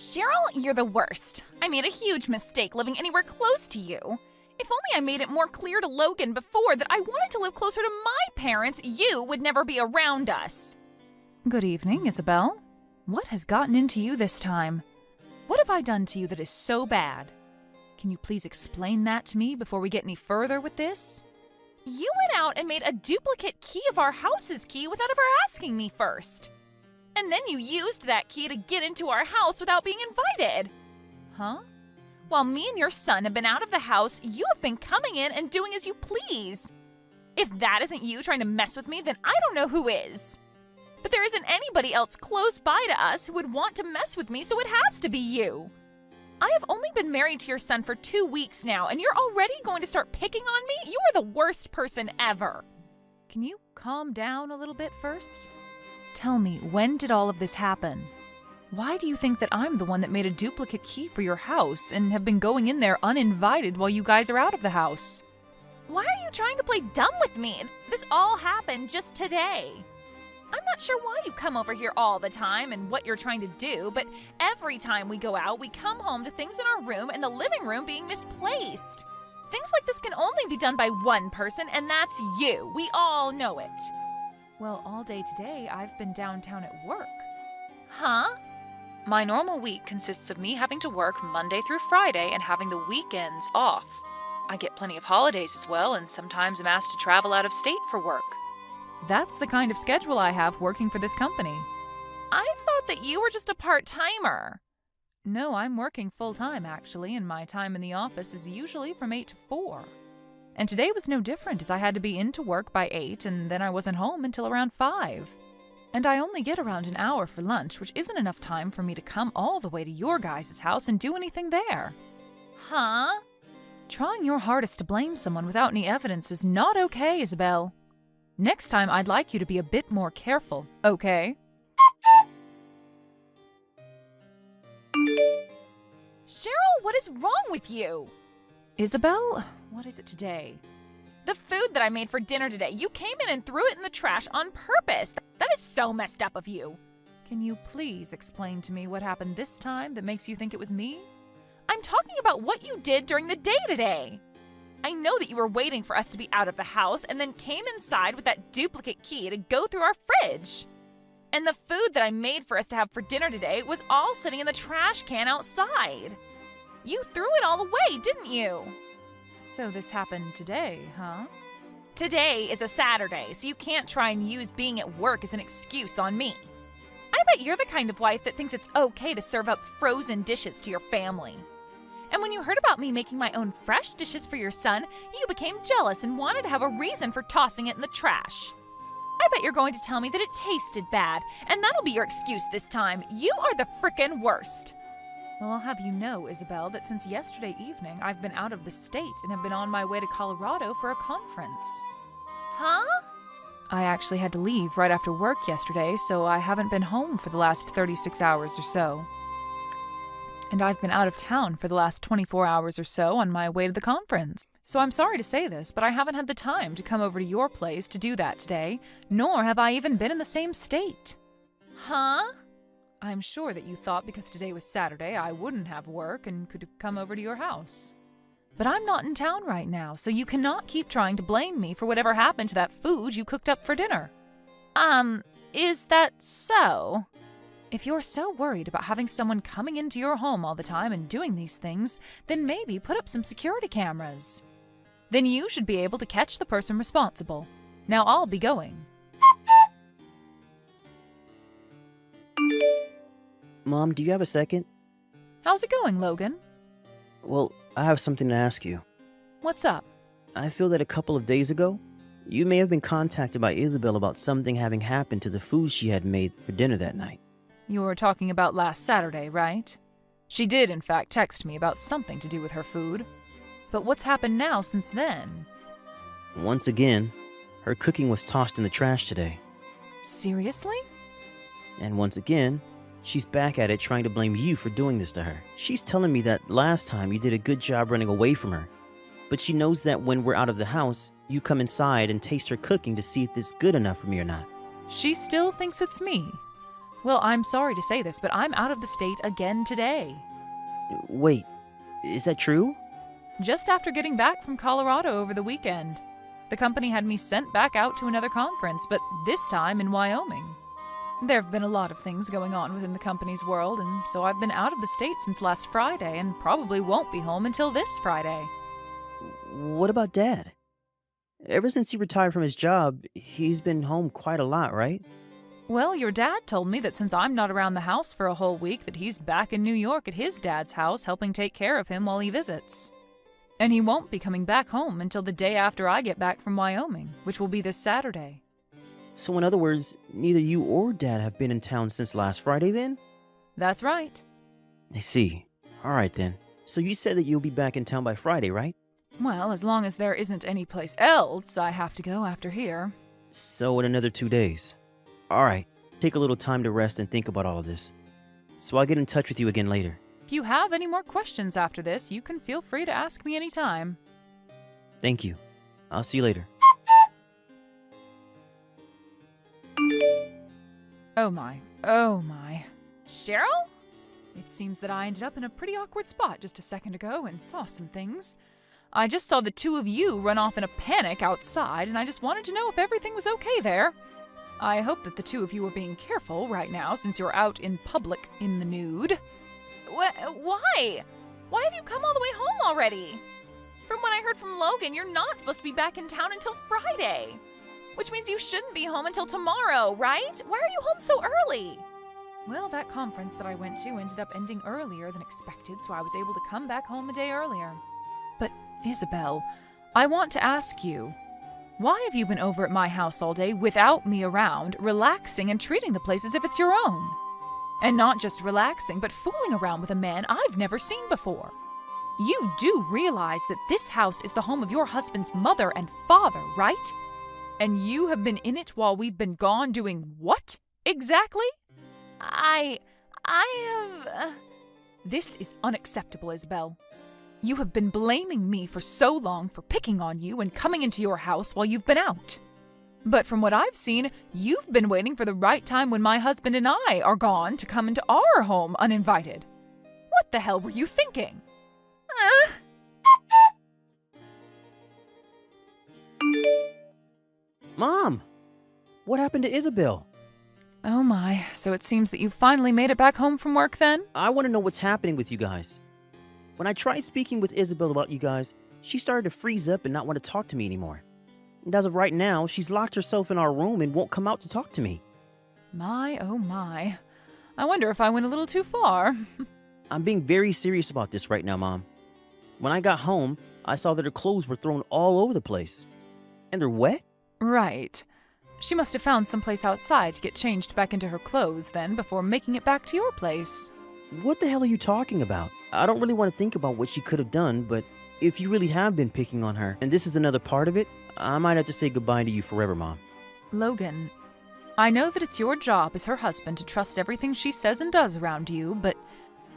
Cheryl, you're the worst. I made a huge mistake living anywhere close to you. If only I made it more clear to Logan before that I wanted to live closer to my parents, you would never be around us. Good evening, Isabel. What has gotten into you this time? What have I done to you that is so bad? Can you please explain that to me before we get any further with this? You went out and made a duplicate key of our house's key without ever asking me first. And then you used that key to get into our house without being invited. Huh? While me and your son have been out of the house, you have been coming in and doing as you please. If that isn't you trying to mess with me, then I don't know who is. But there isn't anybody else close by to us who would want to mess with me, so it has to be you. I have only been married to your son for 2 weeks now, and you're already going to start picking on me? You are the worst person ever. Can you calm down a little bit first? Tell me, when did all of this happen? Why do you think that I'm the one that made a duplicate key for your house and have been going in there uninvited while you guys are out of the house? Why are you trying to play dumb with me? This all happened just today. I'm not sure why you come over here all the time and what you're trying to do, but every time we go out, we come home to things in our room and the living room being misplaced. Things like this can only be done by one person, and that's you. We all know it. Well, all day today, I've been downtown at work. Huh? My normal week consists of me having to work Monday through Friday and having the weekends off. I get plenty of holidays as well, and sometimes I'm asked to travel out of state for work. That's the kind of schedule I have working for this company. I thought that you were just a part-timer. No, I'm working full-time, actually, and my time in the office is usually from 8 to 4. And today was no different, as I had to be into work by 8, and then I wasn't home until around 5. And I only get around an hour for lunch, which isn't enough time for me to come all the way to your guys' house and do anything there. Huh? Trying your hardest to blame someone without any evidence is not okay, Isabel. Next time, I'd like you to be a bit more careful, okay? Cheryl, what is wrong with you? Isabel, what is it today? The food that I made for dinner today. You came in and threw it in the trash on purpose. That is so messed up of you. Can you please explain to me what happened this time that makes you think it was me? I'm talking about what you did during the day today. I know that you were waiting for us to be out of the house and then came inside with that duplicate key to go through our fridge. And the food that I made for us to have for dinner today was all sitting in the trash can outside. You threw it all away, didn't you? So this happened today, huh? Today is a Saturday, so you can't try and use being at work as an excuse on me. I bet you're the kind of wife that thinks it's okay to serve up frozen dishes to your family. And when you heard about me making my own fresh dishes for your son, you became jealous and wanted to have a reason for tossing it in the trash. I bet you're going to tell me that it tasted bad, and that'll be your excuse this time. You are the frickin' worst. Well, I'll have you know, Isabel, that since yesterday evening, I've been out of the state and have been on my way to Colorado for a conference. Huh? I actually had to leave right after work yesterday, so I haven't been home for the last 36 hours or so. And I've been out of town for the last 24 hours or so on my way to the conference. So I'm sorry to say this, but I haven't had the time to come over to your place to do that today, nor have I even been in the same state. Huh? I'm sure that you thought because today was Saturday I wouldn't have work and could have come over to your house. But I'm not in town right now, so you cannot keep trying to blame me for whatever happened to that food you cooked up for dinner. Is that so? If you're so worried about having someone coming into your home all the time and doing these things, then maybe put up some security cameras. Then you should be able to catch the person responsible. Now I'll be going. Mom, do you have a second? How's it going, Logan? Well, I have something to ask you. What's up? I feel that a couple of days ago, you may have been contacted by Isabel about something having happened to the food she had made for dinner that night. You were talking about last Saturday, right? She did, in fact, text me about something to do with her food. But what's happened now since then? Once again, her cooking was tossed in the trash today. Seriously? And once again, she's back at it trying to blame you for doing this to her. She's telling me that last time you did a good job running away from her. But she knows that when we're out of the house, you come inside and taste her cooking to see if it's good enough for me or not. She still thinks it's me. Well, I'm sorry to say this, but I'm out of the state again today. Wait, is that true? Just after getting back from Colorado over the weekend. The company had me sent back out to another conference, but this time in Wyoming. There have been a lot of things going on within the company's world, and so I've been out of the state since last Friday and probably won't be home until this Friday. What about Dad? Ever since he retired from his job, he's been home quite a lot, right? Well, your dad told me that since I'm not around the house for a whole week, that he's back in New York at his dad's house helping take care of him while he visits. And he won't be coming back home until the day after I get back from Wyoming, which will be this Saturday. So in other words, neither you or Dad have been in town since last Friday then? That's right. I see. Alright then. So you said that you'll be back in town by Friday, right? Well, as long as there isn't any place else I have to go after here. So in another 2 days. Alright, take a little time to rest and think about all of this. So I'll get in touch with you again later. If you have any more questions after this, you can feel free to ask me anytime. Thank you. I'll see you later. Oh my, oh my. Cheryl? It seems that I ended up in a pretty awkward spot just a second ago and saw some things. I just saw the two of you run off in a panic outside, and I just wanted to know if everything was okay there. I hope that the two of you are being careful right now since you're out in public in the nude. Why? Why have you come all the way home already? From what I heard from Logan, you're not supposed to be back in town until Friday. Which means you shouldn't be home until tomorrow, right? Why are you home so early? Well, that conference that I went to ended up ending earlier than expected, so I was able to come back home a day earlier. But, Isabel, I want to ask you, why have you been over at my house all day without me around, relaxing and treating the place as if it's your own? And not just relaxing, but fooling around with a man I've never seen before. You do realize that this house is the home of your husband's mother and father, right? And you have been in it while we've been gone doing what, exactly? I have... This is unacceptable, Isabel. You have been blaming me for so long for picking on you and coming into your house while you've been out. But from what I've seen, you've been waiting for the right time when my husband and I are gone to come into our home uninvited. What the hell were you thinking? Mom! What happened to Isabel? Oh my, so it seems that you finally made it back home from work then? I want to know what's happening with you guys. When I tried speaking with Isabel about you guys, she started to freeze up and not want to talk to me anymore. And as of right now, she's locked herself in our room and won't come out to talk to me. My, oh my. I wonder if I went a little too far. I'm being very serious about this right now, Mom. When I got home, I saw that her clothes were thrown all over the place. And they're wet? Right. She must have found someplace outside to get changed back into her clothes then before making it back to your place. What the hell are you talking about? I don't really want to think about what she could have done, but if you really have been picking on her, and this is another part of it, I might have to say goodbye to you forever, Mom. Logan, I know that it's your job as her husband to trust everything she says and does around you, but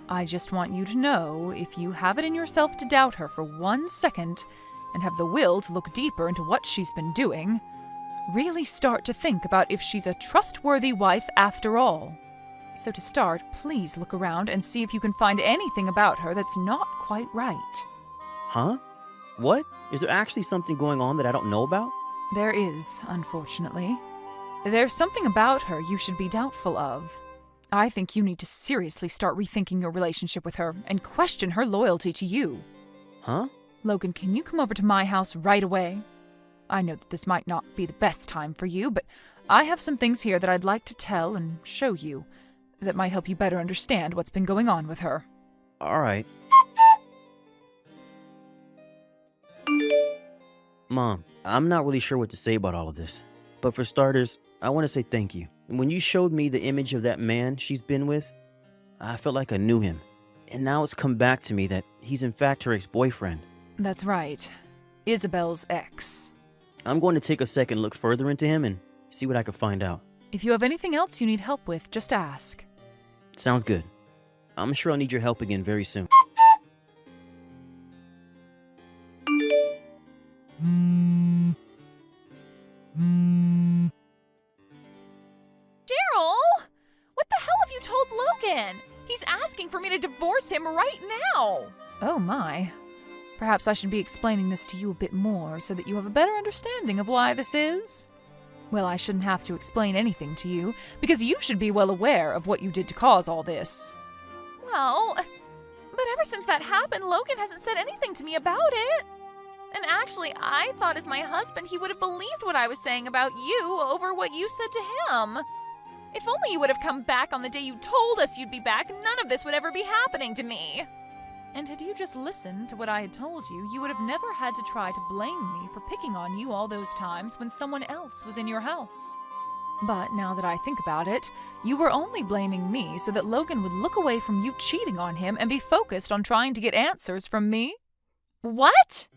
I just want you to know if you have it in yourself to doubt her for 1 second and have the will to look deeper into what she's been doing, really start to think about if she's a trustworthy wife after all. So to start, please look around and see if you can find anything about her that's not quite right. Huh? What? Is there actually something going on that I don't know about? There is, unfortunately. There's something about her you should be doubtful of. I think you need to seriously start rethinking your relationship with her and question her loyalty to you. Huh? Logan, can you come over to my house right away? I know that this might not be the best time for you, but I have some things here that I'd like to tell and show you that might help you better understand what's been going on with her. All right. Mom, I'm not really sure what to say about all of this. But for starters, I want to say thank you. When you showed me the image of that man she's been with, I felt like I knew him. And now it's come back to me that he's in fact her ex-boyfriend. That's right. Isabel's ex. I'm going to take a second look further into him and see what I can find out. If you have anything else you need help with, just ask. Sounds good. I'm sure I'll need your help again very soon. Daryl! What the Logan! He's asking for me to divorce him right now! Oh my. Perhaps I should be explaining this to you a bit more so that you have a better understanding of why this is. Well, I shouldn't have to explain anything to you, because you should be well aware of what you did to cause all this. Well, but ever since that happened, Logan hasn't said anything to me about it. And actually, I thought as my husband he would have believed what I was saying about you over what you said to him. If only you would have come back on the day you told us you'd be back, none of this would ever be happening to me. And had you just listened to what I had told you, you would have never had to try to blame me for picking on you all those times when someone else was in your house. But now that I think about it, you were only blaming me so that Logan would look away from you cheating on him and be focused on trying to get answers from me. What?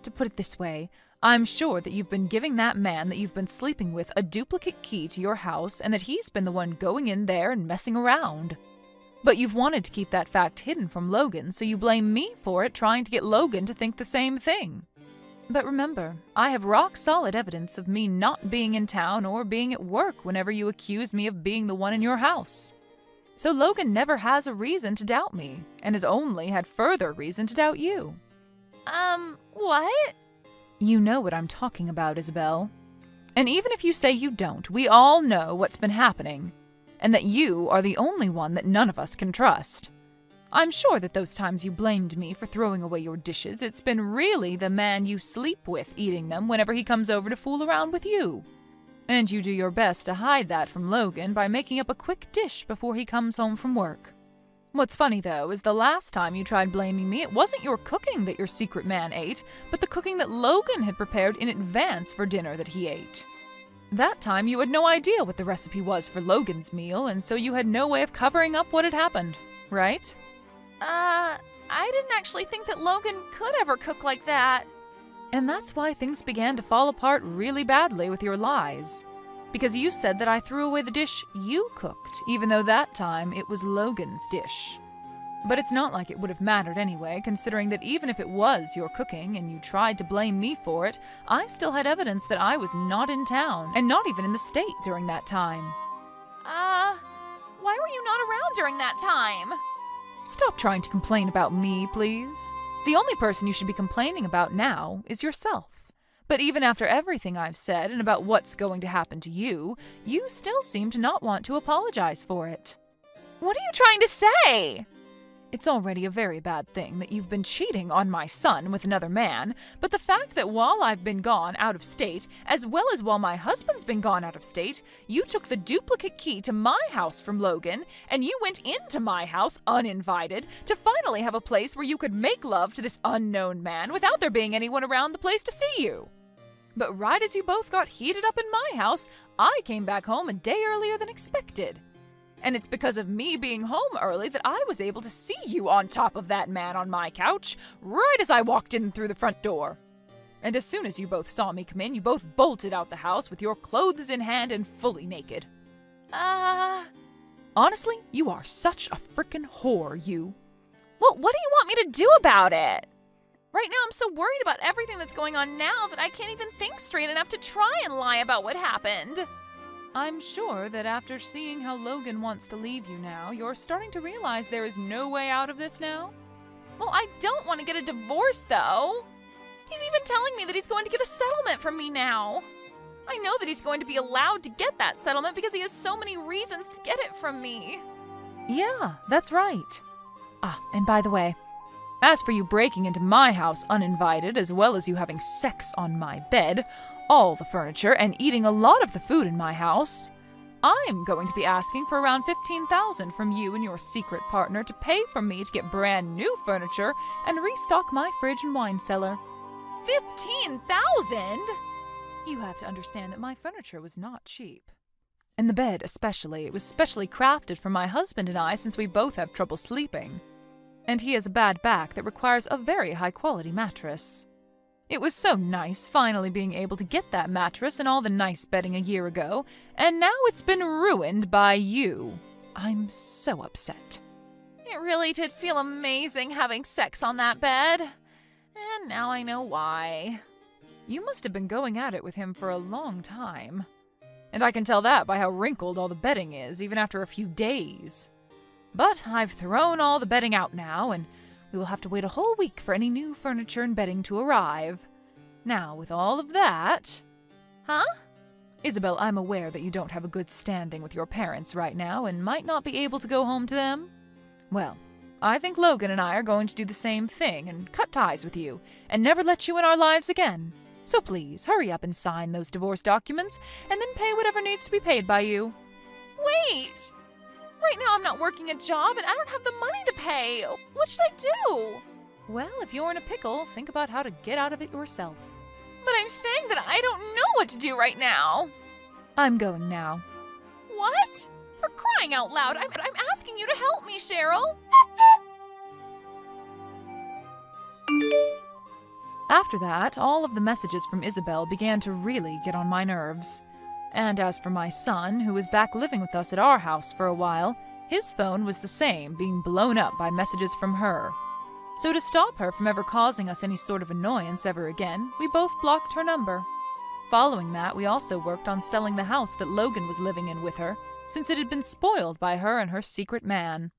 To put it this way, I'm sure that you've been giving that man that you've been sleeping with a duplicate key to your house and that he's been the one going in there and messing around. But you've wanted to keep that fact hidden from Logan, so you blame me for it, trying to get Logan to think the same thing. But remember, I have rock-solid evidence of me not being in town or being at work whenever you accuse me of being the one in your house. So Logan never has a reason to doubt me, and has only had further reason to doubt you. What? You know what I'm talking about, Isabel. And even if you say you don't, we all know what's been happening, and that you are the only one that none of us can trust. I'm sure that those times you blamed me for throwing away your dishes, it's been really the man you sleep with eating them whenever he comes over to fool around with you. And you do your best to hide that from Logan by making up a quick dish before he comes home from work. What's funny, though, is the last time you tried blaming me, it wasn't your cooking that your secret man ate, but the cooking that Logan had prepared in advance for dinner that he ate. That time you had no idea what the recipe was for Logan's meal, and so you had no way of covering up what had happened, right? I didn't actually think that Logan could ever cook like that. And that's why things began to fall apart really badly with your lies. Because you said that I threw away the dish you cooked, even though that time it was Logan's dish. But it's not like it would have mattered anyway, considering that even if it was your cooking and you tried to blame me for it, I still had evidence that I was not in town, and not even in the state during that time. Why were you not around during that time? Stop trying to complain about me, please. The only person you should be complaining about now is yourself. But even after everything I've said and about what's going to happen to you, you still seem to not want to apologize for it. What are you trying to say? It's already a very bad thing that you've been cheating on my son with another man, but the fact that while I've been gone out of state, as well as while my husband's been gone out of state, you took the duplicate key to my house from Logan, and you went into my house uninvited to finally have a place where you could make love to this unknown man without there being anyone around the place to see you. But right as you both got heated up in my house, I came back home a day earlier than expected. And it's because of me being home early that I was able to see you on top of that man on my couch, right as I walked in through the front door. And as soon as you both saw me come in, you both bolted out the house with your clothes in hand and fully naked. Honestly, you are such a frickin' whore, you. Well, what do you want me to do about it? Right now I'm so worried about everything that's going on now that I can't even think straight enough to try and lie about what happened. I'm sure that after seeing how Logan wants to leave you now, you're starting to realize there is no way out of this now? Well, I don't want to get a divorce, though. He's even telling me that he's going to get a settlement from me now. I know that he's going to be allowed to get that settlement because he has so many reasons to get it from me. Yeah, that's right. And by the way, as for you breaking into my house uninvited, as well as you having sex on my bed, all the furniture, and eating a lot of the food in my house, I'm going to be asking for around $15,000 from you and your secret partner to pay for me to get brand new furniture and restock my fridge and wine cellar. $15,000? You have to understand that my furniture was not cheap. And the bed especially. It was specially crafted for my husband and I since we both have trouble sleeping. And he has a bad back that requires a very high-quality mattress. It was so nice finally being able to get that mattress and all the nice bedding a year ago, and now it's been ruined by you. I'm so upset. It really did feel amazing having sex on that bed. And now I know why. You must have been going at it with him for a long time. And I can tell that by how wrinkled all the bedding is, even after a few days. But I've thrown all the bedding out now, and we will have to wait a whole week for any new furniture and bedding to arrive. Now, with all of that... Huh? Isabel, I'm aware that you don't have a good standing with your parents right now and might not be able to go home to them. Well, I think Logan and I are going to do the same thing and cut ties with you and never let you in our lives again. So please, hurry up and sign those divorce documents and then pay whatever needs to be paid by you. Wait! Right now I'm not working a job and I don't have the money to pay. What should I do? Well, if you're in a pickle, think about how to get out of it yourself. But I'm saying that I don't know what to do right now. I'm going now. What? For crying out loud, I'm asking you to help me, Cheryl. After that, all of the messages from Isabel began to really get on my nerves. And as for my son, who was back living with us at our house for a while, his phone was the same, being blown up by messages from her. So to stop her from ever causing us any sort of annoyance ever again, we both blocked her number. Following that, we also worked on selling the house that Logan was living in with her, since it had been spoiled by her and her secret man.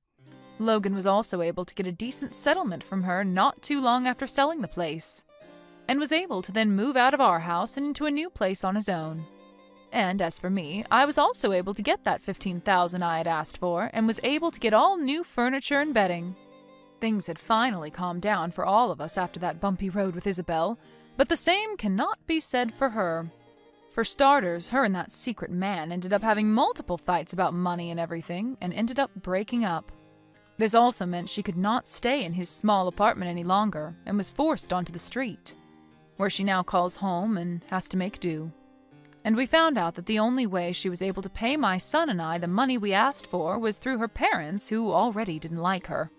Logan was also able to get a decent settlement from her not too long after selling the place, and was able to then move out of our house and into a new place on his own. And as for me, I was also able to get that $15,000 I had asked for, and was able to get all new furniture and bedding. Things had finally calmed down for all of us after that bumpy road with Isabel, but the same cannot be said for her. For starters, her and that secret man ended up having multiple fights about money and everything, and ended up breaking up. This also meant she could not stay in his small apartment any longer, and was forced onto the street, where she now calls home and has to make do. And we found out that the only way she was able to pay my son and I the money we asked for was through her parents, who already didn't like her.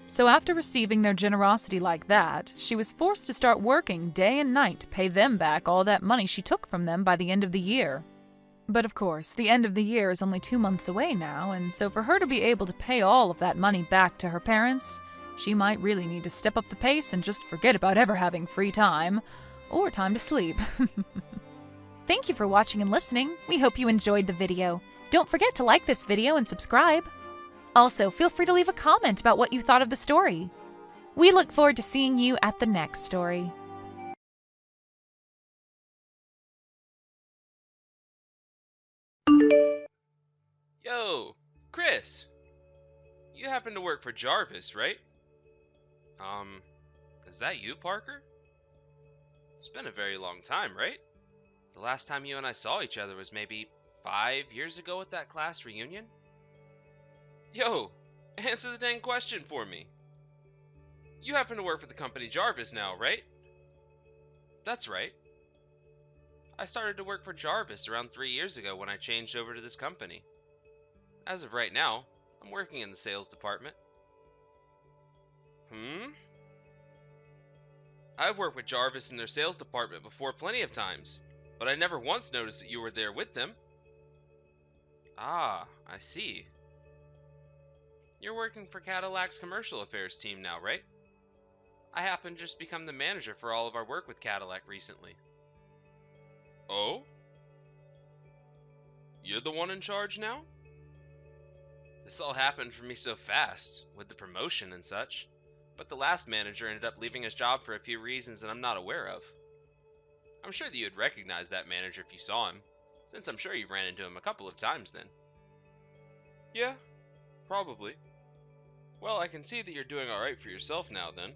So after receiving their generosity like that, she was forced to start working day and night to pay them back all that money she took from them by the end of the year. But of course, the end of the year is only 2 months away now, and so for her to be able to pay all of that money back to her parents, she might really need to step up the pace and just forget about ever having free time, or time to sleep. Thank you for watching and listening. We hope you enjoyed the video. Don't forget to like this video and subscribe. Also, feel free to leave a comment about what you thought of the story. We look forward to seeing you at the next story. Yo, Chris! You happen to work for Jarvis, right? Is that you, Parker? It's been a very long time, right? The last time you and I saw each other was maybe 5 years ago at that class reunion? Yo, answer the dang question for me. You happen to work for the company Jarvis now, right? That's right. I started to work for Jarvis around 3 years ago when I changed over to this company. As of right now, I'm working in the sales department. I've worked with Jarvis in their sales department before plenty of times, but I never once noticed that you were there with them. Ah, I see. You're working for Cadillac's commercial affairs team now, right? I happen to just become the manager for all of our work with Cadillac recently. Oh? You're the one in charge now? This all happened for me so fast, with the promotion and such, but the last manager ended up leaving his job for a few reasons that I'm not aware of. I'm sure that you'd recognize that manager if you saw him, since I'm sure you've ran into him a couple of times then. Yeah, probably. Well, I can see that you're doing alright for yourself now then,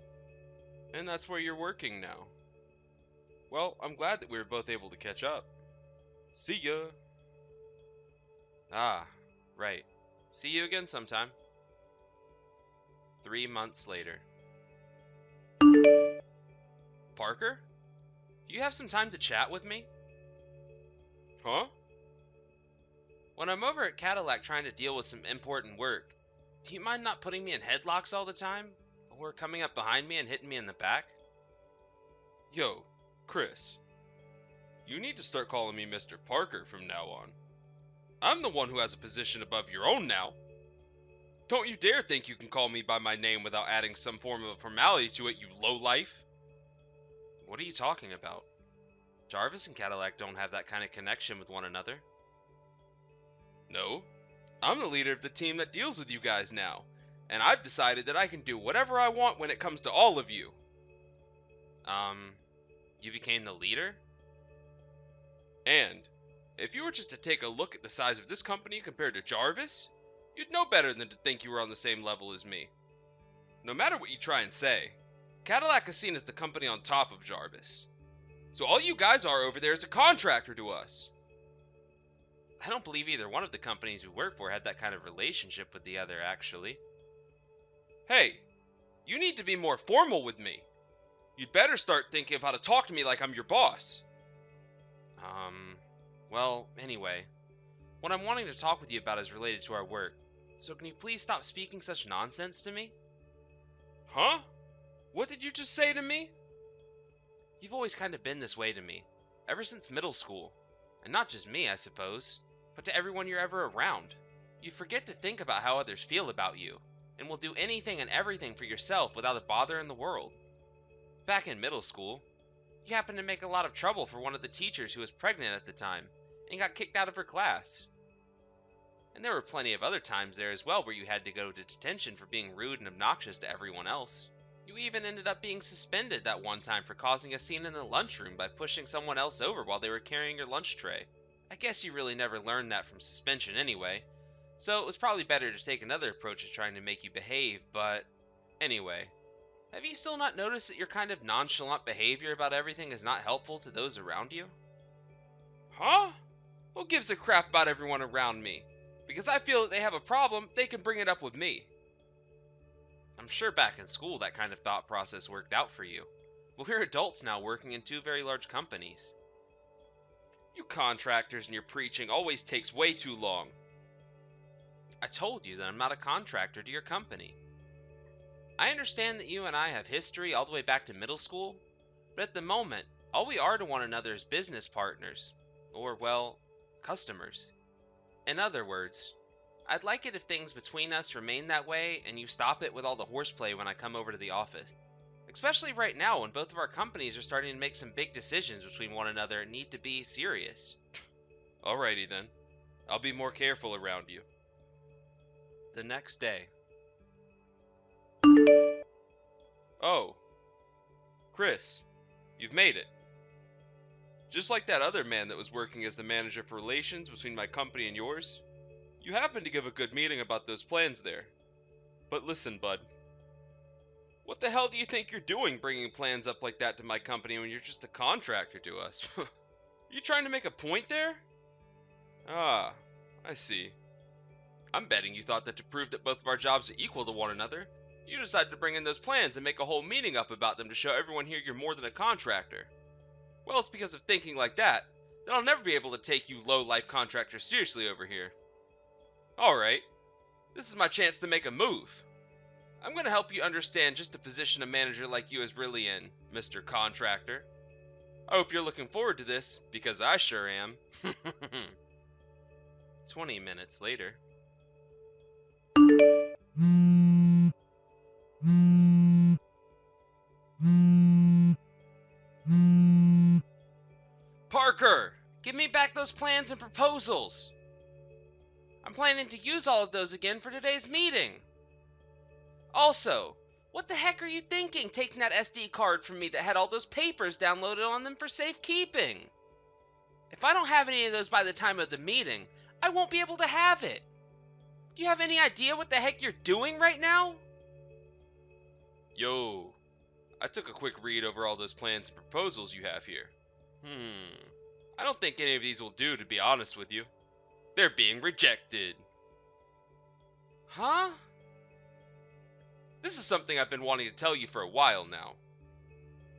and that's where you're working now. Well, I'm glad that we were both able to catch up. See ya! Ah, right. See you again sometime. 3 months later. Parker? Do you have some time to chat with me? Huh? When I'm over at Cadillac trying to deal with some important work, do you mind not putting me in headlocks all the time? Or coming up behind me and hitting me in the back? Yo, Chris. You need to start calling me Mr. Parker from now on. I'm the one who has a position above your own now. Don't you dare think you can call me by my name without adding some form of formality to it, you lowlife. What are you talking about? Jarvis and Cadillac don't have that kind of connection with one another. No, I'm the leader of the team that deals with you guys now, and I've decided that I can do whatever I want when it comes to all of you. You became the leader? And if you were just to take a look at the size of this company compared to Jarvis, you'd know better than to think you were on the same level as me. No matter what you try and say, Cadillac is seen as the company on top of Jarvis. So all you guys are over there is a contractor to us. I don't believe either one of the companies we work for had that kind of relationship with the other, actually. Hey, you need to be more formal with me. You'd better start thinking of how to talk to me like I'm your boss. Well, anyway, what I'm wanting to talk with you about is related to our work. So can you please stop speaking such nonsense to me? Huh? What did you just say to me? You've always kind of been this way to me, ever since middle school. And not just me, I suppose, but to everyone you're ever around. You forget to think about how others feel about you, and will do anything and everything for yourself without a bother in the world. Back in middle school, you happened to make a lot of trouble for one of the teachers who was pregnant at the time, and got kicked out of her class. And there were plenty of other times there as well where you had to go to detention for being rude and obnoxious to everyone else. You even ended up being suspended that one time for causing a scene in the lunchroom by pushing someone else over while they were carrying your lunch tray. I guess you really never learned that from suspension anyway, so it was probably better to take another approach at trying to make you behave, but anyway, have you still not noticed that your kind of nonchalant behavior about everything is not helpful to those around you? Huh? Who gives a crap about everyone around me? Because I feel that they have a problem, they can bring it up with me. I'm sure back in school that kind of thought process worked out for you, but we're adults now working in two very large companies. You contractors and your preaching always takes way too long. I told you that I'm not a contractor to your company. I understand that you and I have history all the way back to middle school, but at the moment, all we are to one another is business partners, or, well, customers. In other words, I'd like it if things between us remain that way and you stop it with all the horseplay when I come over to the office. Especially right now when both of our companies are starting to make some big decisions between one another and need to be serious. Alrighty then. I'll be more careful around you. The next day. Oh. Chris, you've made it. Just like that other man that was working as the manager for relations between my company and yours, you happened to give a good meeting about those plans there. But listen, bud. What the hell do you think you're doing bringing plans up like that to my company when you're just a contractor to us? You trying to make a point there? Ah, I see. I'm betting you thought that to prove that both of our jobs are equal to one another, you decided to bring in those plans and make a whole meeting up about them to show everyone here you're more than a contractor. Well, it's because of thinking like that I'll never be able to take you low-life contractors seriously over here. Alright, this is my chance to make a move. I'm going to help you understand just the position a manager like you is really in, Mr. Contractor. I hope you're looking forward to this, because I sure am. 20 minutes later. Parker, give me back those plans and proposals. I'm planning to use all of those again for today's meeting. Also, what the heck are you thinking taking that SD card from me that had all those papers downloaded on them for safekeeping? If I don't have any of those by the time of the meeting, I won't be able to have it. Do you have any idea what the heck you're doing right now? Yo, I took a quick read over all those plans and proposals you have here. I don't think any of these will do, to be honest with you. They're being rejected. Huh? This is something I've been wanting to tell you for a while now.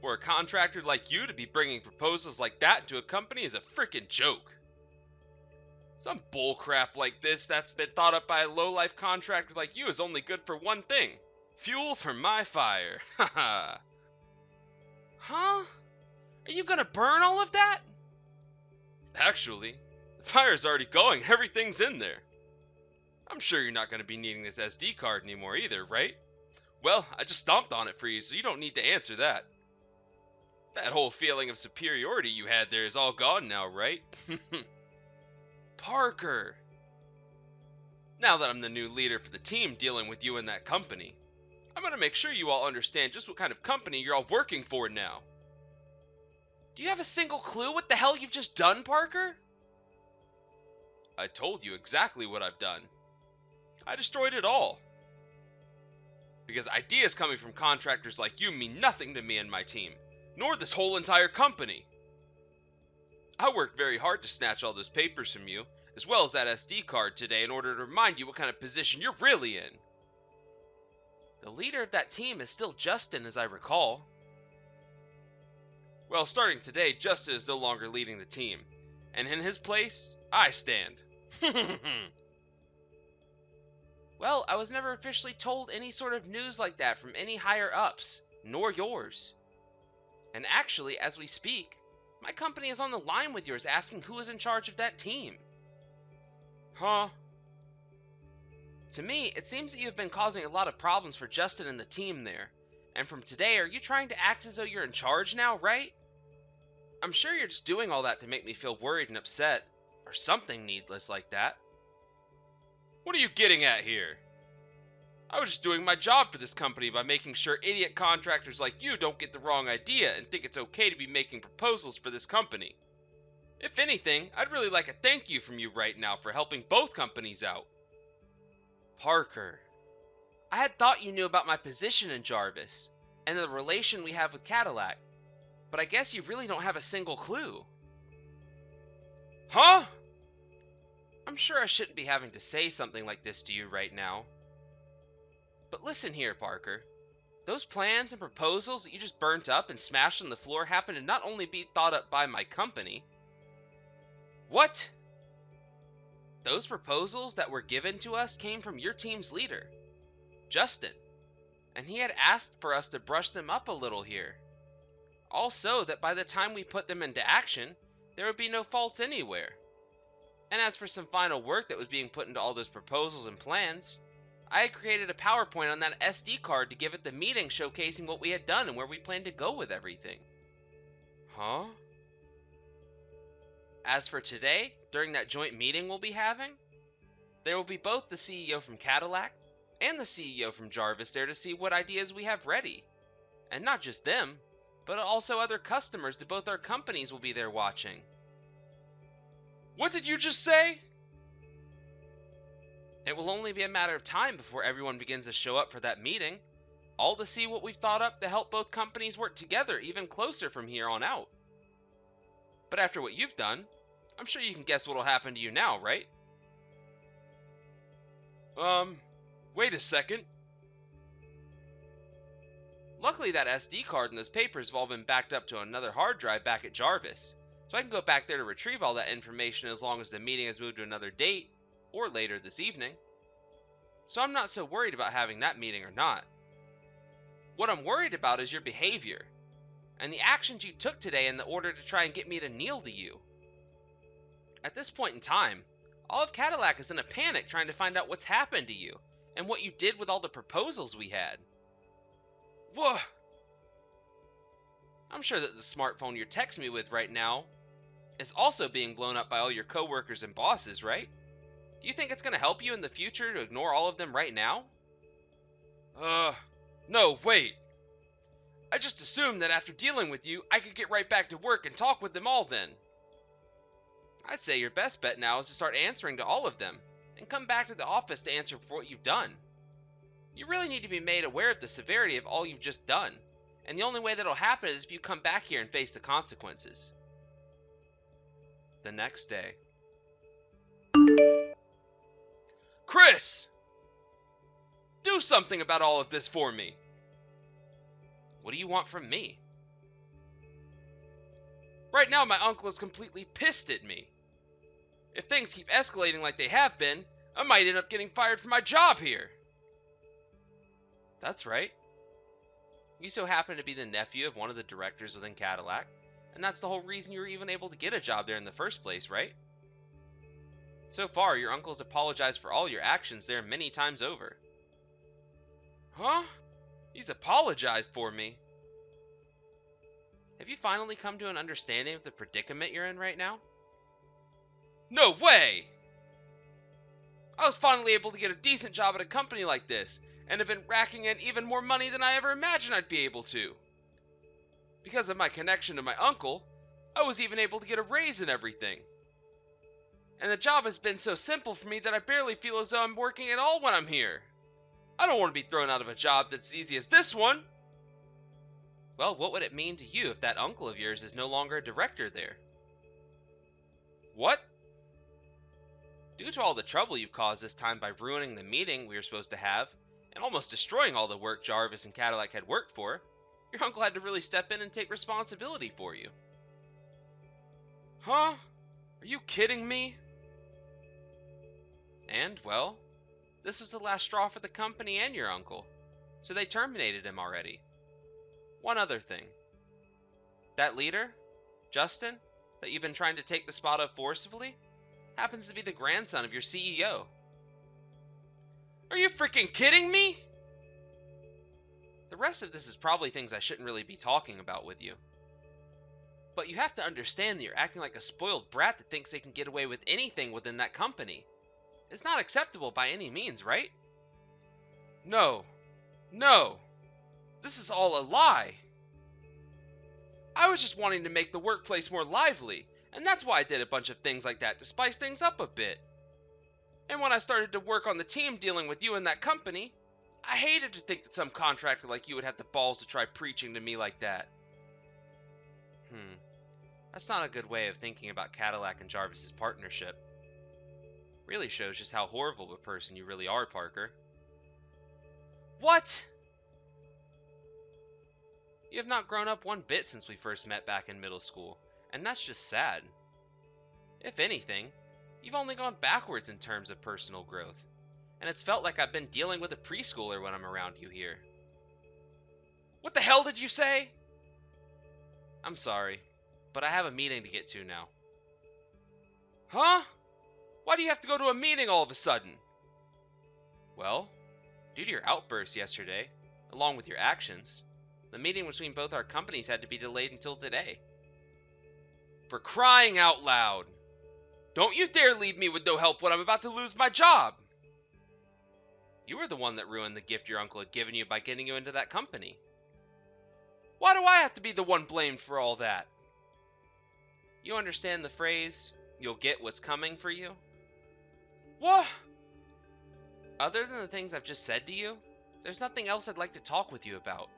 For a contractor like you to be bringing proposals like that into a company is a frickin' joke. Some bullcrap like this that's been thought up by a low-life contractor like you is only good for one thing. Fuel for my fire. Haha. Huh? Are you gonna burn all of that? Actually, the fire's already going. Everything's in there. I'm sure you're not gonna be needing this SD card anymore either, right? Well, I just stomped on it for you, so you don't need to answer that. That whole feeling of superiority you had there is all gone now, right? Parker! Now that I'm the new leader for the team dealing with you and that company, I'm going to make sure you all understand just what kind of company you're all working for now. Do you have a single clue what the hell you've just done, Parker? I told you exactly what I've done. I destroyed it all. Because ideas coming from contractors like you mean nothing to me and my team, nor this whole entire company. I worked very hard to snatch all those papers from you, as well as that SD card today in order to remind you what kind of position you're really in. The leader of that team is still Justin, as I recall. Well, starting today, Justin is no longer leading the team, and in his place, I stand. Well, I was never officially told any sort of news like that from any higher ups, nor yours. And actually, as we speak, my company is on the line with yours asking who is in charge of that team. Huh? To me, it seems that you have been causing a lot of problems for Justin and the team there. And from today, are you trying to act as though you're in charge now, right? I'm sure you're just doing all that to make me feel worried and upset, or something needless like that. What are you getting at here? I was just doing my job for this company by making sure idiot contractors like you don't get the wrong idea and think it's okay to be making proposals for this company. If anything, I'd really like a thank you from you right now for helping both companies out. Parker, I had thought you knew about my position in Jarvis and the relation we have with Cadillac, but I guess you really don't have a single clue. Huh? I'm sure I shouldn't be having to say something like this to you right now. But listen here, Parker. Those plans and proposals that you just burnt up and smashed on the floor happen to not only be thought up by my company. What? Those proposals that were given to us came from your team's leader, Justin, and he had asked for us to brush them up a little here. Also, that by the time we put them into action, there would be no faults anywhere. And as for some final work that was being put into all those proposals and plans, I had created a PowerPoint on that SD card to give at the meeting showcasing what we had done and where we planned to go with everything. Huh? As for today, during that joint meeting we'll be having, there will be both the CEO from Cadillac and the CEO from Jarvis there to see what ideas we have ready. And not just them, but also other customers to both our companies will be there watching. What did you just say? It will only be a matter of time before everyone begins to show up for that meeting, all to see what we've thought up to help both companies work together even closer from here on out. But after what you've done, I'm sure you can guess what'll happen to you now, right? Wait a second. Luckily that SD card and those papers have all been backed up to another hard drive back at Jarvis, so I can go back there to retrieve all that information as long as the meeting has moved to another date, or later this evening. So I'm not so worried about having that meeting or not. What I'm worried about is your behavior, and the actions you took today in the order to try and get me to kneel to you. At this point in time, all of Cadillac is in a panic trying to find out what's happened to you, and what you did with all the proposals we had. Whoa! I'm sure that the smartphone you're texting me with right now is also being blown up by all your coworkers and bosses, right? Do you think it's going to help you in the future to ignore all of them right now? No, wait. I just assumed that after dealing with you, I could get right back to work and talk with them all then. I'd say your best bet now is to start answering to all of them, and come back to the office to answer for what you've done. You really need to be made aware of the severity of all you've just done, and the only way that'll happen is if you come back here and face the consequences. The next day. Chris! Do something about all of this for me! What do you want from me? Right now my uncle is completely pissed at me. If things keep escalating like they have been, I might end up getting fired from my job here. That's right. You so happen to be the nephew of one of the directors within Cadillac, and that's the whole reason you were even able to get a job there in the first place, right? So far, your uncle's apologized for all your actions there many times over. Huh? He's apologized for me? Have you finally come to an understanding of the predicament you're in right now? No way! I was finally able to get a decent job at a company like this, and have been racking in even more money than I ever imagined I'd be able to. Because of my connection to my uncle, I was even able to get a raise and everything. And the job has been so simple for me that I barely feel as though I'm working at all when I'm here. I don't want to be thrown out of a job that's as easy as this one. Well, what would it mean to you if that uncle of yours is no longer a director there? What? Due to all the trouble you've caused this time by ruining the meeting we were supposed to have, and almost destroying all the work Jarvis and Cadillac had worked for, your uncle had to really step in and take responsibility for you. Huh? Are you kidding me? And, well, this was the last straw for the company and your uncle, so they terminated him already. One other thing. That leader, Justin, that you've been trying to take the spot of forcefully, happens to be the grandson of your CEO. Are you freaking kidding me? The rest of this is probably things I shouldn't really be talking about with you. But you have to understand that you're acting like a spoiled brat that thinks they can get away with anything within that company. It's not acceptable by any means, right? No. This is all a lie. I was just wanting to make the workplace more lively, and that's why I did a bunch of things like that to spice things up a bit. And when I started to work on the team dealing with you and that company, I hated to think that some contractor like you would have the balls to try preaching to me like that. That's not a good way of thinking about Cadillac and Jarvis's partnership. Really shows just how horrible of a person you really are, Parker. What? You have not grown up one bit since we first met back in middle school, and that's just sad. If anything, you've only gone backwards in terms of personal growth, and it's felt like I've been dealing with a preschooler when I'm around you here. What the hell did you say? I'm sorry, but I have a meeting to get to now. Huh? Why do you have to go to a meeting all of a sudden? Well, due to your outburst yesterday, along with your actions, the meeting between both our companies had to be delayed until today. For crying out loud! Don't you dare leave me with no help when I'm about to lose my job! You were the one that ruined the gift your uncle had given you by getting you into that company. Why do I have to be the one blamed for all that? You understand the phrase, you'll get what's coming for you? What? Other than the things I've just said to you, there's nothing else I'd like to talk with you about.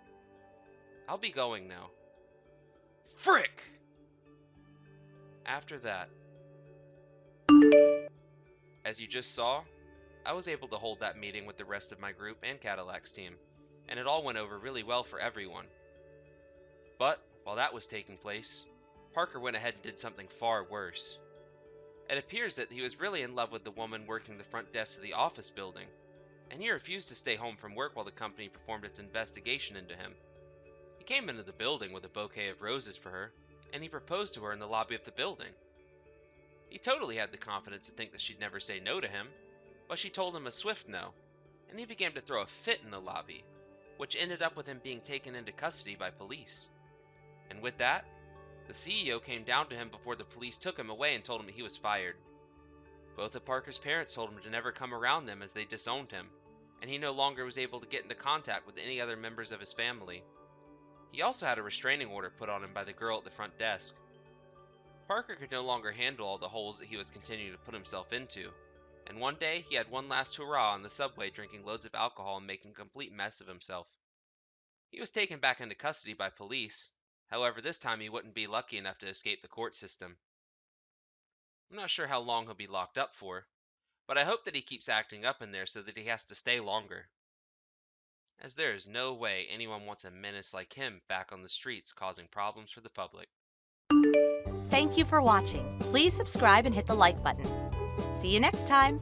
I'll be going now. Frick! After that, as you just saw, I was able to hold that meeting with the rest of my group and Cadillac's team, and it all went over really well for everyone. But, while that was taking place, Parker went ahead and did something far worse. It appears that he was really in love with the woman working the front desk of the office building, and he refused to stay home from work while the company performed its investigation into him. He came into the building with a bouquet of roses for her, and he proposed to her in the lobby of the building. He totally had the confidence to think that she'd never say no to him, but she told him a swift no, and he began to throw a fit in the lobby, which ended up with him being taken into custody by police. And with that, the CEO came down to him before the police took him away and told him he was fired. Both of Parker's parents told him to never come around them as they disowned him, and he no longer was able to get into contact with any other members of his family. He also had a restraining order put on him by the girl at the front desk. Parker could no longer handle all the holes that he was continuing to put himself into, and one day he had one last hurrah on the subway drinking loads of alcohol and making a complete mess of himself. He was taken back into custody by police. However, this time he wouldn't be lucky enough to escape the court system. I'm not sure how long he'll be locked up for, but I hope that he keeps acting up in there so that he has to stay longer, as there is no way anyone wants a menace like him back on the streets causing problems for the public. Thank you for watching. Please subscribe and hit the like button. See you next time.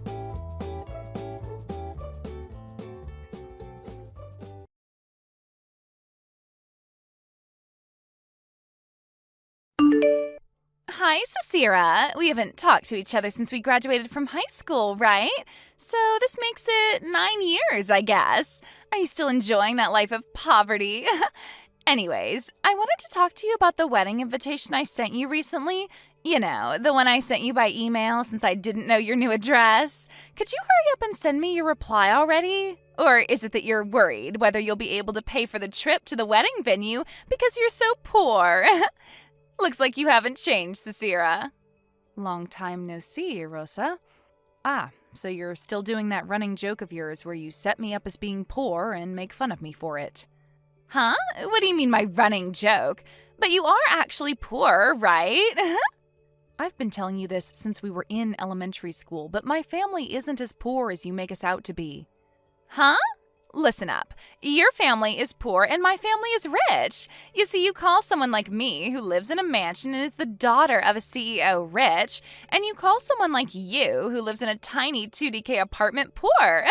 Hi, Sasira. We haven't talked to each other since we graduated from high school, right? So this makes it 9 years, I guess. Are you still enjoying that life of poverty? Anyways, I wanted to talk to you about the wedding invitation I sent you recently. You know, the one I sent you by email since I didn't know your new address. Could you hurry up and send me your reply already? Or is it that you're worried whether you'll be able to pay for the trip to the wedding venue because you're so poor? Looks like you haven't changed, Cicera. Long time no see, Rosa. Ah, so you're still doing that running joke of yours where you set me up as being poor and make fun of me for it. Huh? What do you mean by running joke? But you are actually poor, right? I've been telling you this since we were in elementary school, but my family isn't as poor as you make us out to be. Huh? Listen up. Your family is poor and my family is rich. You see, you call someone like me, who lives in a mansion and is the daughter of a CEO, rich, and you call someone like you, who lives in a tiny 2DK apartment, poor.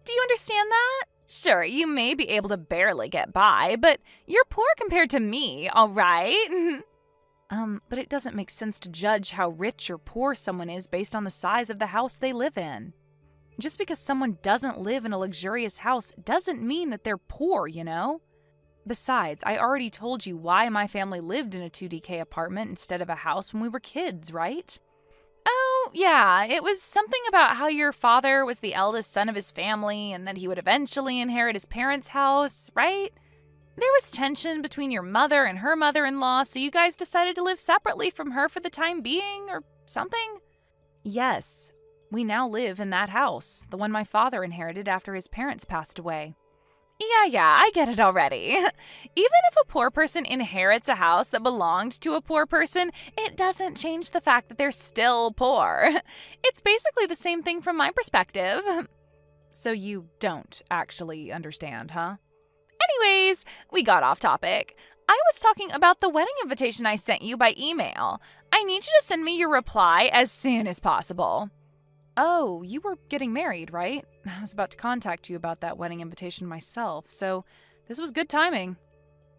Do you understand that? Sure, you may be able to barely get by, but you're poor compared to me, all right? But it doesn't make sense to judge how rich or poor someone is based on the size of the house they live in. Just because someone doesn't live in a luxurious house doesn't mean that they're poor, you know? Besides, I already told you why my family lived in a 2DK apartment instead of a house when we were kids, right? Oh, yeah, it was something about how your father was the eldest son of his family and that he would eventually inherit his parents' house, right? There was tension between your mother and her mother-in-law, so you guys decided to live separately from her for the time being, or something? Yes, we now live in that house, the one my father inherited after his parents passed away. Yeah, I get it already. Even if a poor person inherits a house that belonged to a poor person, it doesn't change the fact that they're still poor. It's basically the same thing from my perspective. So you don't actually understand, huh? Anyways, we got off topic. I was talking about the wedding invitation I sent you by email. I need you to send me your reply as soon as possible. Oh, you were getting married, right? I was about to contact you about that wedding invitation myself, so this was good timing.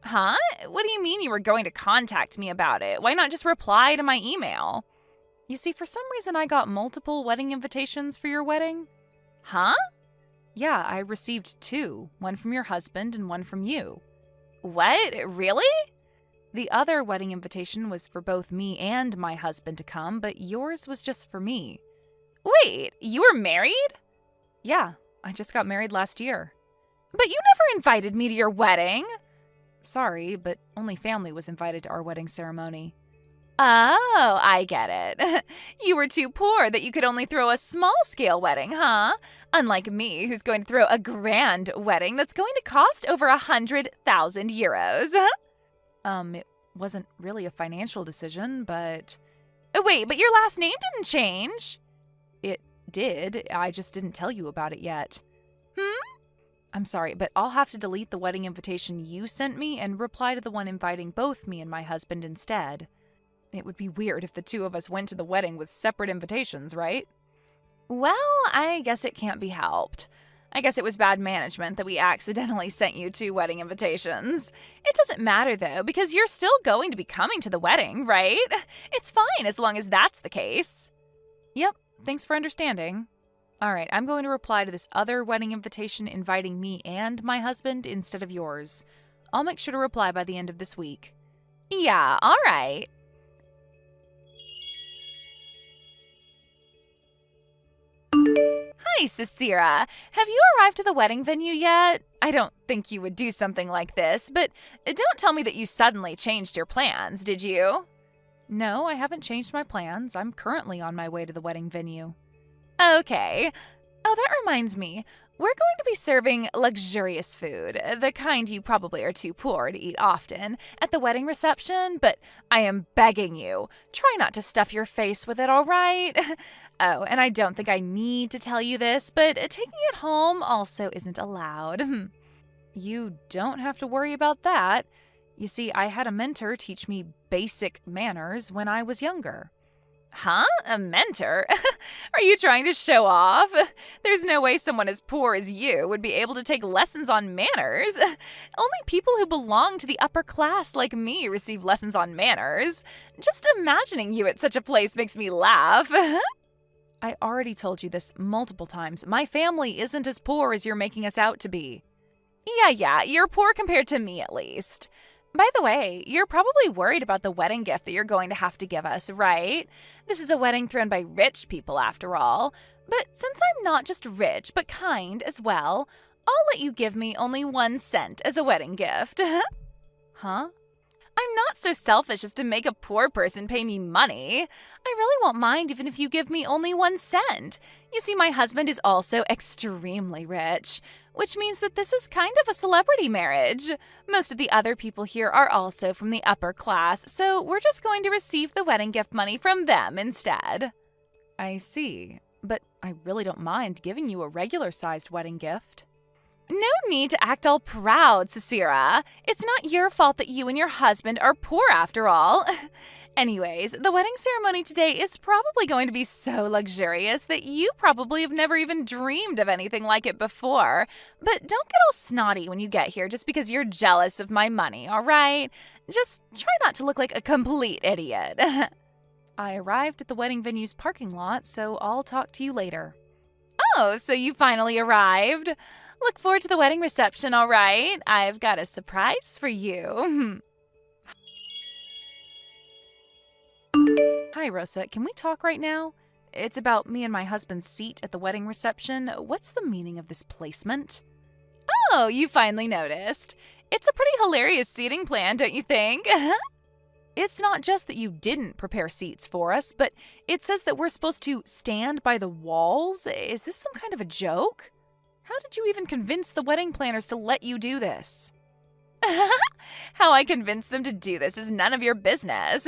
Huh? What do you mean you were going to contact me about it? Why not just reply to my email? You see, for some reason I got multiple wedding invitations for your wedding. Huh? Yeah, I received 2, one from your husband and one from you. What? Really? The other wedding invitation was for both me and my husband to come, but yours was just for me. Wait, you were married? Yeah, I just got married last year. But you never invited me to your wedding. Sorry, but only family was invited to our wedding ceremony. Oh, I get it. You were too poor that you could only throw a small-scale wedding, huh? Unlike me, who's going to throw a grand wedding that's going to cost over 100,000 euros. It wasn't really a financial decision, but... Wait, but your last name didn't change. It did. I just didn't tell you about it yet. Hmm? I'm sorry, but I'll have to delete the wedding invitation you sent me and reply to the one inviting both me and my husband instead. It would be weird if the two of us went to the wedding with separate invitations, right? Well, I guess it can't be helped. I guess it was bad management that we accidentally sent you 2 wedding invitations. It doesn't matter, though, because you're still going to be coming to the wedding, right? It's fine as long as that's the case. Yep, thanks for understanding. All right, I'm going to reply to this other wedding invitation inviting me and my husband instead of yours. I'll make sure to reply by the end of this week. Yeah, all right. Hi, Cicera. Have you arrived at the wedding venue yet? I don't think you would do something like this, but don't tell me that you suddenly changed your plans, did you? No, I haven't changed my plans. I'm currently on my way to the wedding venue. Okay. Oh, that reminds me. We're going to be serving luxurious food, the kind you probably are too poor to eat often, at the wedding reception, but I am begging you, try not to stuff your face with it, all right? Oh, and I don't think I need to tell you this, but taking it home also isn't allowed. You don't have to worry about that. You see, I had a mentor teach me basic manners when I was younger. Huh? A mentor? Are you trying to show off? There's no way someone as poor as you would be able to take lessons on manners. Only people who belong to the upper class like me receive lessons on manners. Just imagining you at such a place makes me laugh. I already told you this multiple times. My family isn't as poor as you're making us out to be. Yeah, you're poor compared to me at least. By the way, you're probably worried about the wedding gift that you're going to have to give us, right? This is a wedding thrown by rich people, after all. But since I'm not just rich, but kind as well, I'll let you give me only 1 cent as a wedding gift. Huh? I'm not so selfish as to make a poor person pay me money. I really won't mind even if you give me only 1 cent. You see, my husband is also extremely rich, which means that this is kind of a celebrity marriage. Most of the other people here are also from the upper class, so we're just going to receive the wedding gift money from them instead. I see, but I really don't mind giving you a regular-sized wedding gift. No need to act all proud, Cicera. It's not your fault that you and your husband are poor after all. Anyways, the wedding ceremony today is probably going to be so luxurious that you probably have never even dreamed of anything like it before. But don't get all snotty when you get here just because you're jealous of my money, all right? Just try not to look like a complete idiot. I arrived at the wedding venue's parking lot, so I'll talk to you later. Oh, so you finally arrived? Look forward to the wedding reception, all right? I've got a surprise for you. Hi, Rosa. Can we talk right now? It's about me and my husband's seat at the wedding reception. What's the meaning of this placement? Oh, you finally noticed. It's a pretty hilarious seating plan, don't you think? It's not just that you didn't prepare seats for us, but it says that we're supposed to stand by the walls. Is this some kind of a joke? How did you even convince the wedding planners to let you do this? How I convinced them to do this is none of your business.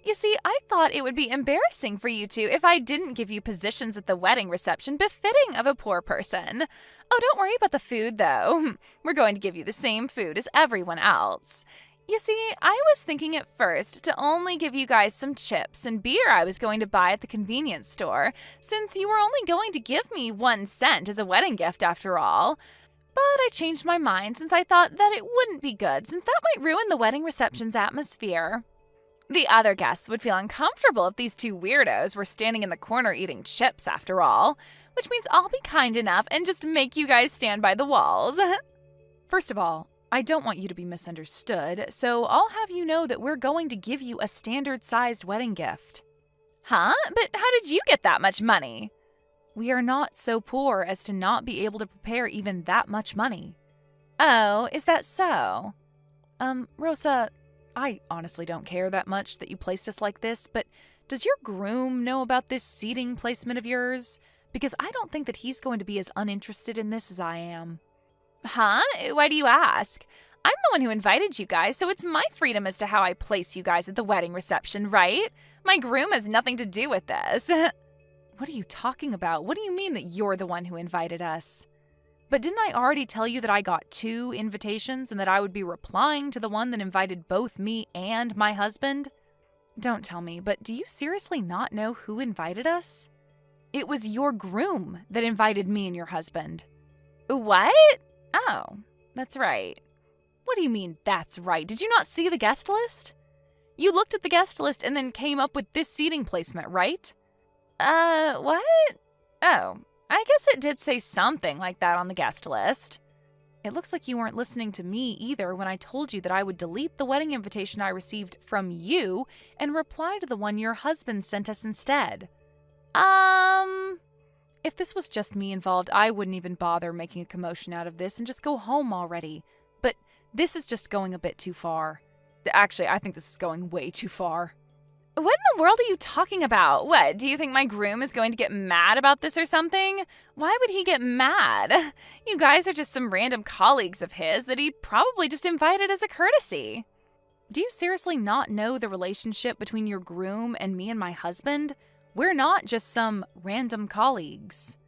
You see, I thought it would be embarrassing for you two if I didn't give you positions at the wedding reception befitting of a poor person. Oh, don't worry about the food, though. We're going to give you the same food as everyone else. You see, I was thinking at first to only give you guys some chips and beer I was going to buy at the convenience store, since you were only going to give me 1 cent as a wedding gift after all. But I changed my mind since I thought that it wouldn't be good, since that might ruin the wedding reception's atmosphere. The other guests would feel uncomfortable if these 2 weirdos were standing in the corner eating chips after all, which means I'll be kind enough and just make you guys stand by the walls. First of all, I don't want you to be misunderstood, so I'll have you know that we're going to give you a standard-sized wedding gift. Huh? But how did you get that much money? We are not so poor as to not be able to prepare even that much money. Oh, is that so? Rosa, I honestly don't care that much that you placed us like this, but does your groom know about this seating placement of yours? Because I don't think that he's going to be as uninterested in this as I am. Huh? Why do you ask? I'm the one who invited you guys, so it's my freedom as to how I place you guys at the wedding reception, right? My groom has nothing to do with this. What are you talking about? What do you mean that you're the one who invited us? But didn't I already tell you that I got 2 invitations and that I would be replying to the one that invited both me and my husband? Don't tell me, but do you seriously not know who invited us? It was your groom that invited me and your husband. What? Oh, that's right. What do you mean, that's right? Did you not see the guest list? You looked at the guest list and then came up with this seating placement, right? What? Oh, I guess it did say something like that on the guest list. It looks like you weren't listening to me either when I told you that I would delete the wedding invitation I received from you and reply to the one your husband sent us instead. If this was just me involved, I wouldn't even bother making a commotion out of this and just go home already. But this is just going a bit too far. Actually, I think this is going way too far. What in the world are you talking about? What, do you think my groom is going to get mad about this or something? Why would he get mad? You guys are just some random colleagues of his that he probably just invited as a courtesy. Do you seriously not know the relationship between your groom and me and my husband? We're not just some random colleagues.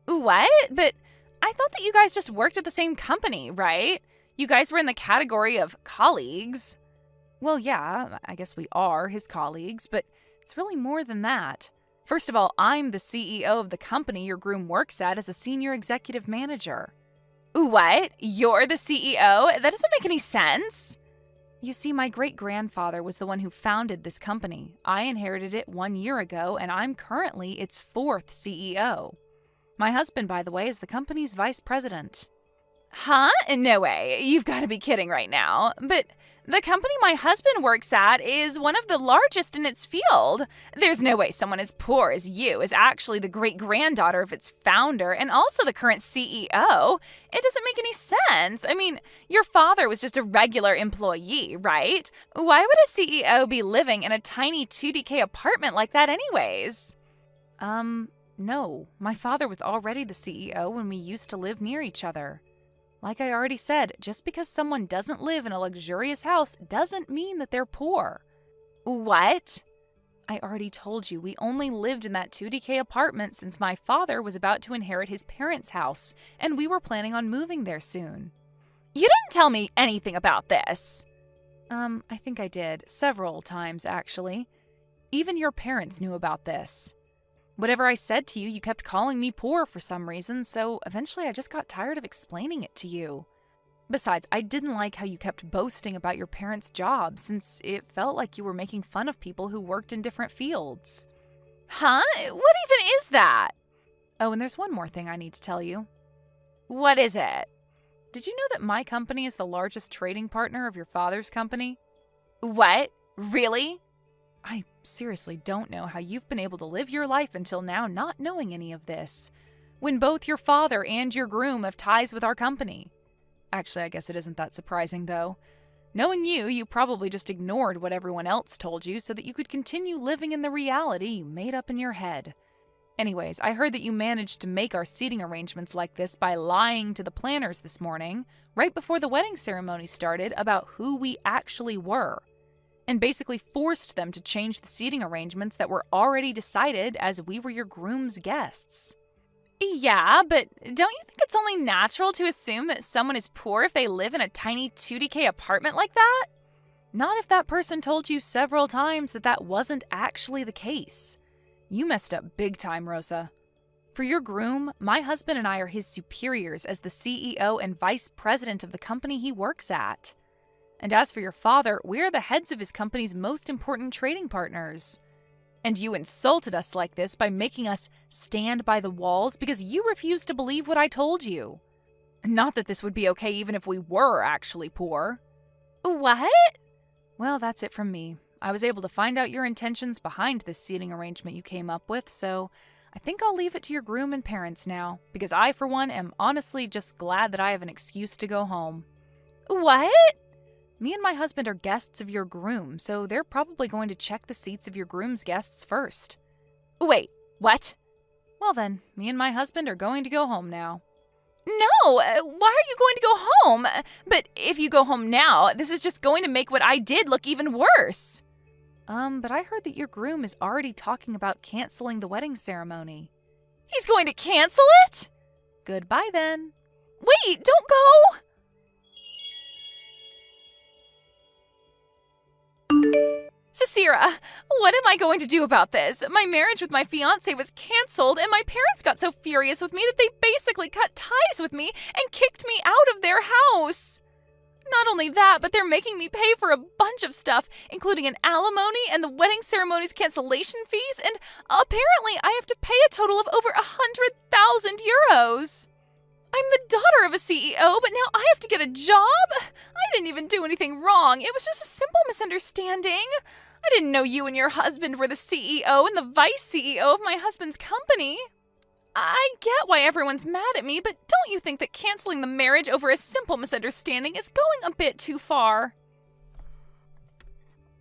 What? But I thought that you guys just worked at the same company, right? You guys were in the category of colleagues. Well, yeah, I guess we are his colleagues, but it's really more than that. First of all, I'm the CEO of the company your groom works at as a senior executive manager. What? You're the CEO? That doesn't make any sense. You see, my great-grandfather was the one who founded this company. I inherited it 1 year ago, and I'm currently its 4th CEO. My husband, by the way, is the company's vice president. Huh? No way. You've got to be kidding right now. But the company my husband works at is one of the largest in its field. There's no way someone as poor as you is actually the great-granddaughter of its founder and also the current CEO. It doesn't make any sense. I mean, your father was just a regular employee, right? Why would a CEO be living in a tiny 2DK apartment like that anyways? No. My father was already the CEO when we used to live near each other. Like I already said, just because someone doesn't live in a luxurious house doesn't mean that they're poor. What? I already told you, we only lived in that 2DK apartment since my father was about to inherit his parents' house, and we were planning on moving there soon. You didn't tell me anything about this. I think I did. Several times, actually. Even your parents knew about this. Whatever I said to you, you kept calling me poor for some reason, so eventually I just got tired of explaining it to you. Besides, I didn't like how you kept boasting about your parents' job, since it felt like you were making fun of people who worked in different fields. Huh? What even is that? Oh, and there's one more thing I need to tell you. What is it? Did you know that my company is the largest trading partner of your father's company? What? Really? I seriously don't know how you've been able to live your life until now not knowing any of this, when both your father and your groom have ties with our company. Actually, I guess it isn't that surprising, though. Knowing you, you probably just ignored what everyone else told you so that you could continue living in the reality you made up in your head. Anyways, I heard that you managed to make our seating arrangements like this by lying to the planners this morning, right before the wedding ceremony started, about who we actually were, and basically forced them to change the seating arrangements that were already decided as we were your groom's guests. Yeah, but don't you think it's only natural to assume that someone is poor if they live in a tiny 2DK apartment like that? Not if that person told you several times that that wasn't actually the case. You messed up big time, Rosa. For your groom, my husband and I are his superiors as the CEO and vice president of the company he works at. And as for your father, we're the heads of his company's most important trading partners. And you insulted us like this by making us stand by the walls because you refused to believe what I told you. Not that this would be okay even if we were actually poor. What? Well, that's it from me. I was able to find out your intentions behind this seating arrangement you came up with, so I think I'll leave it to your groom and parents now, because I, for one, am honestly just glad that I have an excuse to go home. What? Me and my husband are guests of your groom, so they're probably going to check the seats of your groom's guests first. Wait, what? Well then, me and my husband are going to go home now. No, why are you going to go home? But if you go home now, this is just going to make what I did look even worse. But I heard that your groom is already talking about canceling the wedding ceremony. He's going to cancel it? Goodbye then. Wait, don't go! Cicera, what am I going to do about this? My marriage with my fiancé was canceled, and my parents got so furious with me that they basically cut ties with me and kicked me out of their house. Not only that, but they're making me pay for a bunch of stuff, including an alimony and the wedding ceremony's cancellation fees, and apparently I have to pay a total of over 100,000 euros. I'm the daughter of a CEO, but now I have to get a job? I didn't even do anything wrong. It was just a simple misunderstanding. I didn't know you and your husband were the CEO and the vice CEO of my husband's company. I get why everyone's mad at me, but don't you think that canceling the marriage over a simple misunderstanding is going a bit too far?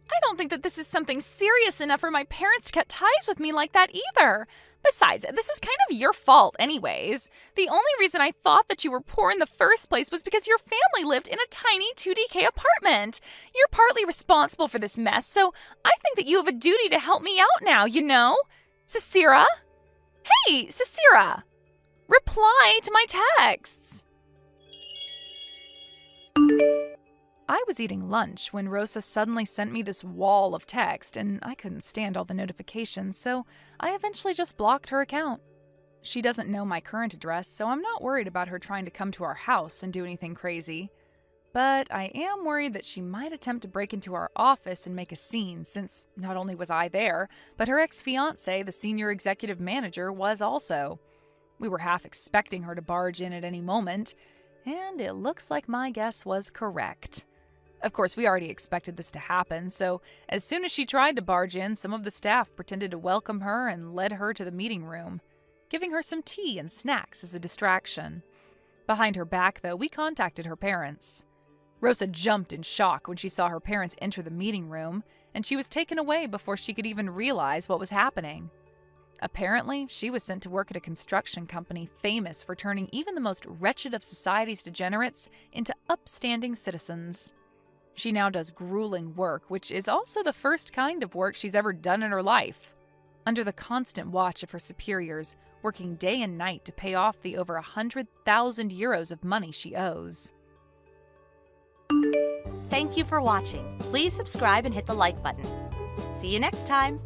I don't think that this is something serious enough for my parents to cut ties with me like that either. Besides, this is kind of your fault anyways. The only reason I thought that you were poor in the first place was because your family lived in a tiny 2DK apartment. You're partly responsible for this mess, so I think that you have a duty to help me out now, you know? Cicera? Hey, Cicera! Reply to my texts! I was eating lunch when Rosa suddenly sent me this wall of text, and I couldn't stand all the notifications, so I eventually just blocked her account. She doesn't know my current address, so I'm not worried about her trying to come to our house and do anything crazy. But I am worried that she might attempt to break into our office and make a scene, since not only was I there, but her ex-fiancé, the senior executive manager, was also. We were half expecting her to barge in at any moment, And it looks like my guess was correct. Of course, we already expected this to happen, so as soon as she tried to barge in, some of the staff pretended to welcome her and led her to the meeting room, giving her some tea and snacks as a distraction. Behind her back, though, we contacted her parents. Rosa jumped in shock when she saw her parents enter the meeting room, and she was taken away before she could even realize what was happening. Apparently, she was sent to work at a construction company famous for turning even the most wretched of society's degenerates into upstanding citizens. She now does grueling work, which is also the first kind of work she's ever done in her life, under the constant watch of her superiors, working day and night to pay off the over 100,000 euros of money she owes. Thank you for watching. Please subscribe and hit the like button. See you next time.